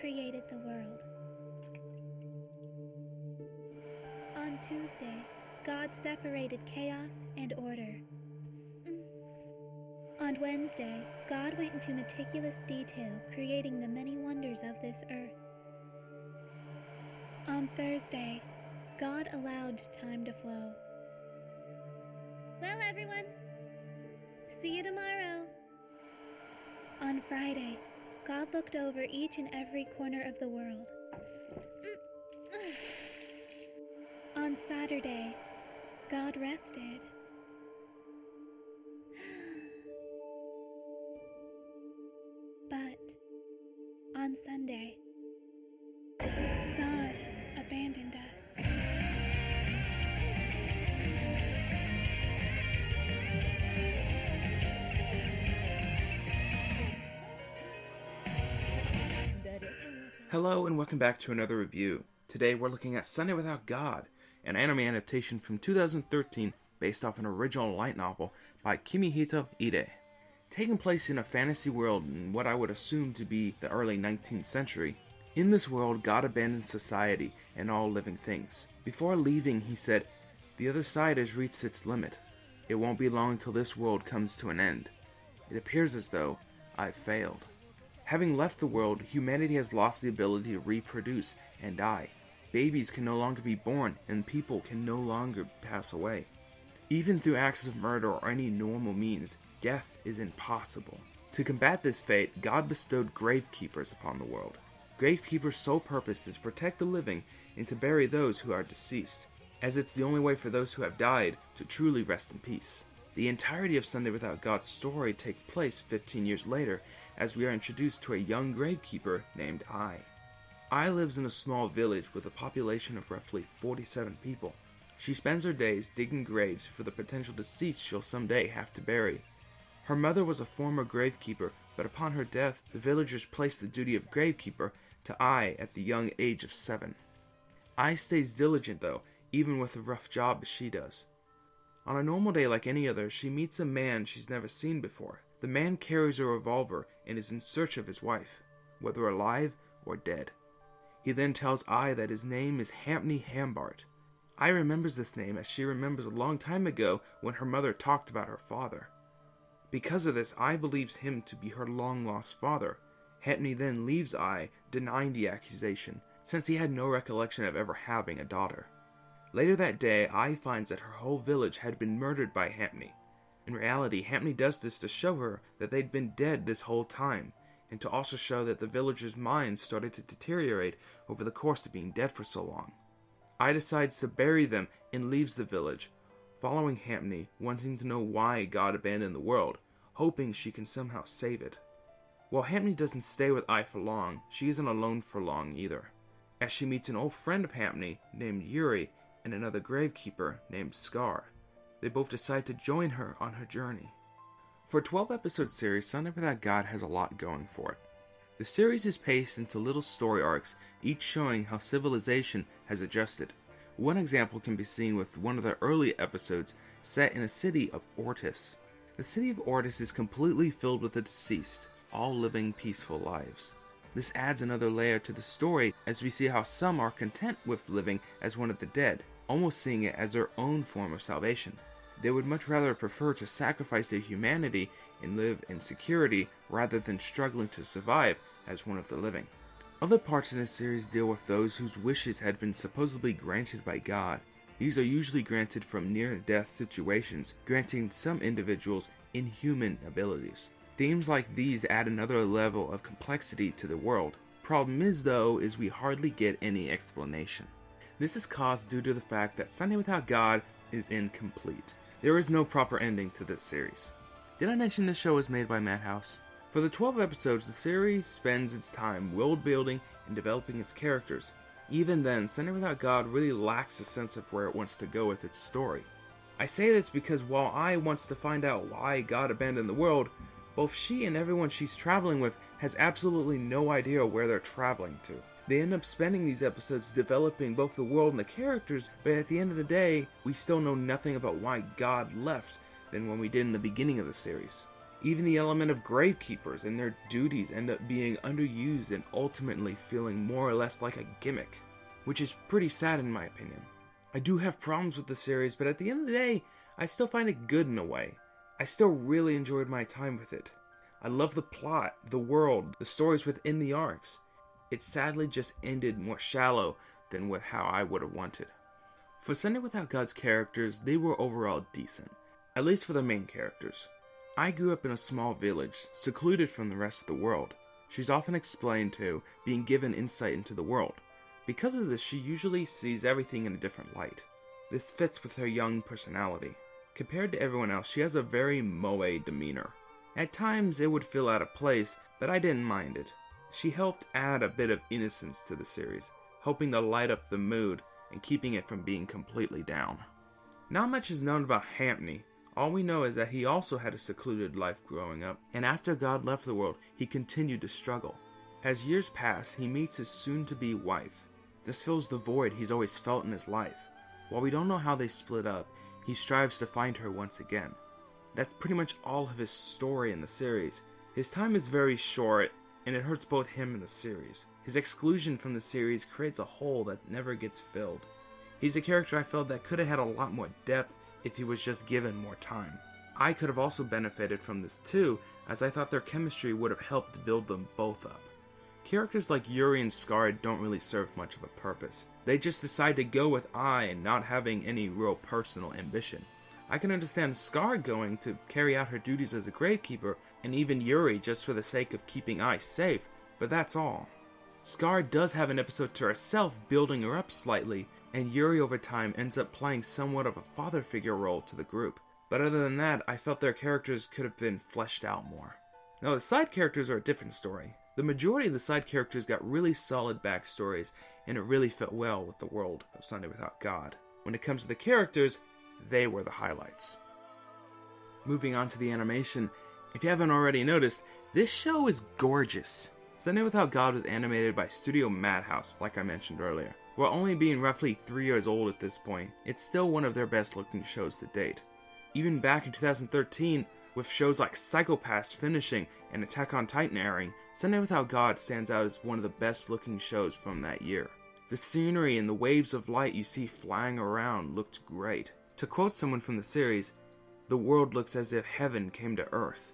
created the world. On Tuesday, God separated chaos and order. On Wednesday, God went into meticulous detail, creating the many wonders of this earth. On Thursday, God allowed time to flow. Well, everyone, see you tomorrow. On Friday, God looked over each and every corner of the world. On Saturday, God rested. But on Sunday, God abandoned us. Hello and welcome back to another review. Today we're looking at Sunday Without God, an anime adaptation from 2013 based off an original light novel by Kimihito Ide. Taking place in a fantasy world in what I would assume to be the early 19th century, in this world God abandons society and all living things. Before leaving he said, "The other side has reached its limit. It won't be long till this world comes to an end. It appears as though I've failed." Having left the world, humanity has lost the ability to reproduce and die. Babies can no longer be born, and people can no longer pass away. Even through acts of murder or any normal means, death is impossible. To combat this fate, God bestowed gravekeepers upon the world. Gravekeepers' sole purpose is to protect the living and to bury those who are deceased, as it's the only way for those who have died to truly rest in peace. The entirety of Sunday Without God's story takes place 15 years later, as we are introduced to a young gravekeeper named Ai. Ai lives in a small village with a population of roughly 47 people. She spends her days digging graves for the potential deceased she'll someday have to bury. Her mother was a former gravekeeper, but upon her death, the villagers placed the duty of gravekeeper to Ai at the young age of 7. Ai stays diligent though, even with a rough job as she does. On a normal day like any other, she meets a man she's never seen before. The man carries a revolver and is in search of his wife, whether alive or dead. He then tells Ai that his name is Hampney Hambart. Ai remembers this name as she remembers a long time ago when her mother talked about her father. Because of this, Ai believes him to be her long-lost father. Hampney then leaves Ai, denying the accusation, since he had no recollection of ever having a daughter. Later that day, Ai finds that her whole village had been murdered by Hampney. In reality, Hampney does this to show her that they'd been dead this whole time, and to also show that the villagers' minds started to deteriorate over the course of being dead for so long. Ai decides to bury them and leaves the village, following Hampney, wanting to know why God abandoned the world, hoping she can somehow save it. While Hampney doesn't stay with Ai for long, she isn't alone for long either, as she meets an old friend of Hampney named Yuri and another gravekeeper named Scar. They both decide to join her on her journey. For a 12-episode series, Sunday Without God has a lot going for it. The series is paced into little story arcs, each showing how civilization has adjusted. One example can be seen with one of the early episodes set in a city of Ortis. The city of Ortis is completely filled with the deceased, all living peaceful lives. This adds another layer to the story as we see how some are content with living as one of the dead, almost seeing it as their own form of salvation. They would much rather prefer to sacrifice their humanity and live in security rather than struggling to survive as one of the living. Other parts in this series deal with those whose wishes had been supposedly granted by God. These are usually granted from near-death situations, granting some individuals inhuman abilities. Themes like these add another level of complexity to the world. Problem is though, is we hardly get any explanation. This is caused due to the fact that Sunday Without God is incomplete. There is no proper ending to this series. Did I mention this show is made by Madhouse? For the 12 episodes, the series spends its time world building and developing its characters. Even then, Sunday Without God really lacks a sense of where it wants to go with its story. I say this because while Ai wants to find out why God abandoned the world, both she and everyone she's traveling with has absolutely no idea where they're traveling to. They end up spending these episodes developing both the world and the characters, but at the end of the day, we still know nothing about why God left than when we did in the beginning of the series. Even the element of gravekeepers and their duties end up being underused and ultimately feeling more or less like a gimmick, which is pretty sad in my opinion. I do have problems with the series, but at the end of the day, I still find it good in a way. I still really enjoyed my time with it. I love the plot, the world, the stories within the arcs. It sadly just ended more shallow than with how I would have wanted. For Sunday Without God's characters, they were overall decent, at least for the main characters. I grew up in a small village, secluded from the rest of the world. She's often explained to being given insight into the world. Because of this, she usually sees everything in a different light. This fits with her young personality. Compared to everyone else, she has a very moe demeanor. At times, it would feel out of place, but I didn't mind it. She helped add a bit of innocence to the series, helping to light up the mood and keeping it from being completely down. Not much is known about Hampney. All we know is that he also had a secluded life growing up, and after God left the world, he continued to struggle. As years pass, he meets his soon-to-be wife. This fills the void he's always felt in his life. While we don't know how they split up, he strives to find her once again. That's pretty much all of his story in the series. His time is very short, and it hurts both him and the series. His exclusion from the series creates a hole that never gets filled. He's a character I felt that could have had a lot more depth if he was just given more time. I could have also benefited from this too, as I thought their chemistry would have helped build them both up. Characters like Yuri and Scar don't really serve much of a purpose. They just decide to go with Ai and not having any real personal ambition. I can understand Scar going to carry out her duties as a gravekeeper, and even Yuri just for the sake of keeping Ai safe, but that's all. Scar does have an episode to herself, building her up slightly, and Yuri over time ends up playing somewhat of a father figure role to the group. But other than that, I felt their characters could have been fleshed out more. Now the side characters are a different story. The majority of the side characters got really solid backstories, and it really fit well with the world of Sunday Without God. When it comes to the characters, they were the highlights. Moving on to the animation, if you haven't already noticed, this show is gorgeous. Sunday Without God was animated by Studio Madhouse, like I mentioned earlier. While only being roughly 3 years old at this point, it's still one of their best looking shows to date. Even back in 2013, with shows like Psycho-Pass finishing and Attack on Titan airing, Sunday Without God stands out as one of the best looking shows from that year. The scenery and the waves of light you see flying around looked great. To quote someone from the series, "The world looks as if heaven came to earth."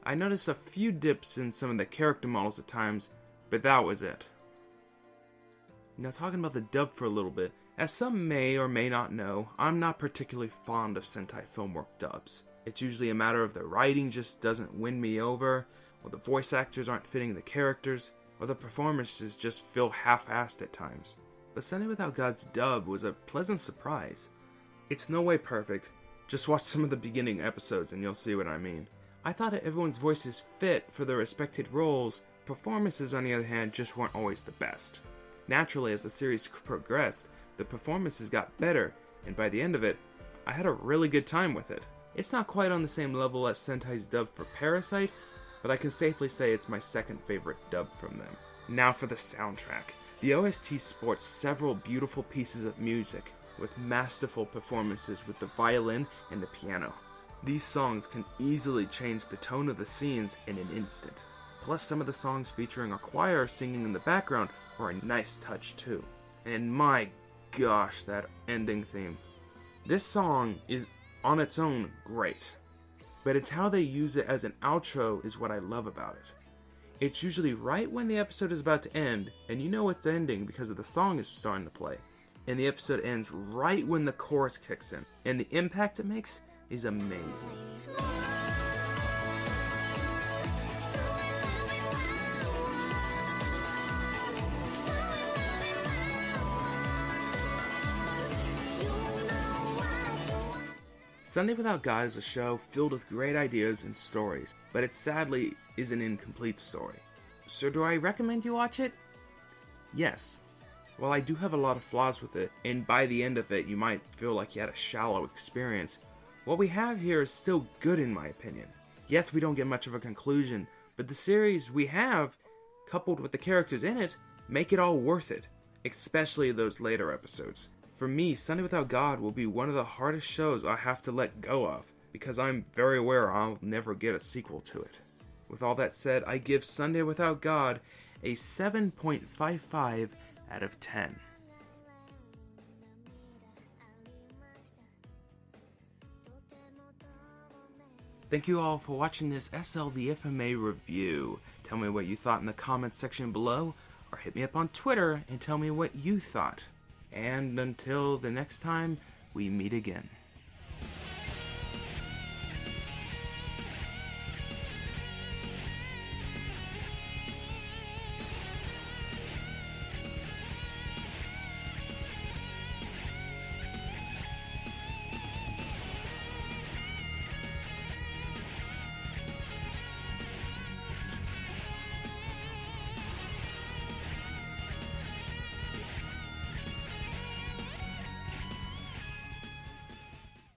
I noticed a few dips in some of the character models at times, but that was it. Now talking about the dub for a little bit, as some may or may not know, I'm not particularly fond of Sentai Filmwork dubs. It's usually a matter of the writing just doesn't win me over, or the voice actors aren't fitting the characters, or the performances just feel half-assed at times. But Sunday Without God's dub was a pleasant surprise. It's no way perfect, just watch some of the beginning episodes and you'll see what I mean. I thought that everyone's voices fit for their respected roles, performances on the other hand just weren't always the best. Naturally, as the series progressed, the performances got better, and by the end of it, I had a really good time with it. It's not quite on the same level as Sentai's dub for Parasite, but I can safely say it's my second favorite dub from them. Now for the soundtrack. The OST sports several beautiful pieces of music, with masterful performances with the violin and the piano. These songs can easily change the tone of the scenes in an instant. Plus some of the songs featuring a choir singing in the background are a nice touch too. And my gosh, that ending theme. This song is on its own great, but it's how they use it as an outro is what I love about it. It's usually right when the episode is about to end, and you know it's ending because of the song is starting to play. And the episode ends right when the chorus kicks in, and the impact it makes is amazing. Sunday Without God is a show filled with great ideas and stories, but it sadly is an incomplete story. So do I recommend you watch it? Yes. While I do have a lot of flaws with it, and by the end of it you might feel like you had a shallow experience, what we have here is still good in my opinion. Yes, we don't get much of a conclusion, but the series we have, coupled with the characters in it, make it all worth it, especially those later episodes. For me, Sunday Without God will be one of the hardest shows I have to let go of, because I'm very aware I'll never get a sequel to it. With all that said, I give Sunday Without God a 7.55 out of 10. Thank you all for watching this SLtheFMA review. Tell me what you thought in the comments section below, or hit me up on Twitter and tell me what you thought. And until the next time we meet again.